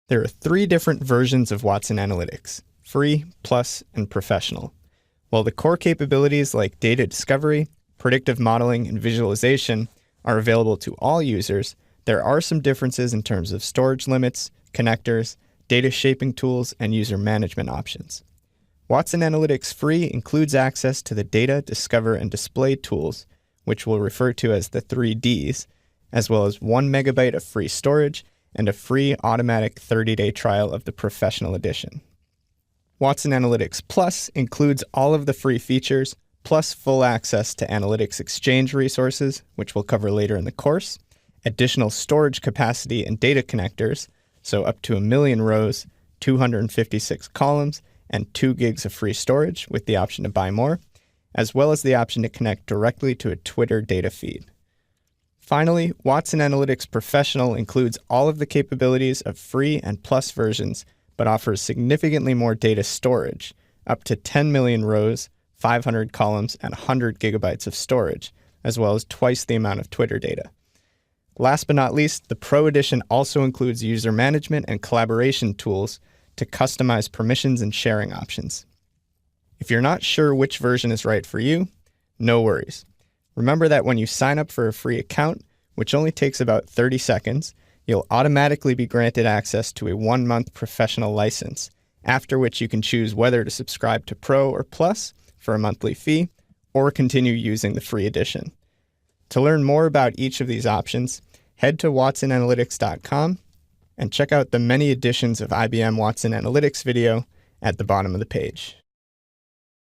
There are three different versions of Watson Analytics: Free, Plus, and Professional. While the core capabilities like data discovery, predictive modeling, and visualization are available to all users, there are some differences in terms of storage limits, connectors, data shaping tools, and user management options. Watson Analytics Free includes access to the Data, Discover, and Display tools, which we'll refer to as the 3Ds, as well as 1 megabyte of free storage and a free automatic 30-day trial of the Professional Edition. Watson Analytics Plus includes all of the free features, plus full access to Analytics Exchange resources, which we'll cover later in the course, additional storage capacity and data connectors, so up to 1 million rows, 256 columns, and 2 gigs of free storage with the option to buy more, as well as the option to connect directly to a Twitter data feed. Finally, Watson Analytics Professional includes all of the capabilities of free and plus versions, but offers significantly more data storage, up to 10 million rows, 500 columns, and 100 gigabytes of storage, as well as twice the amount of Twitter data. Last but not least, the Pro Edition also includes user management and collaboration tools to customize permissions and sharing options. If you're not sure which version is right for you, no worries. Remember that when you sign up for a free account, which only takes about 30 seconds, you'll automatically be granted access to a 1-month professional license, after which you can choose whether to subscribe to Pro or Plus for a monthly fee, or continue using the free edition. To learn more about each of these options, head to watsonanalytics.com and check out the many editions of IBM Watson Analytics video at the bottom of the page.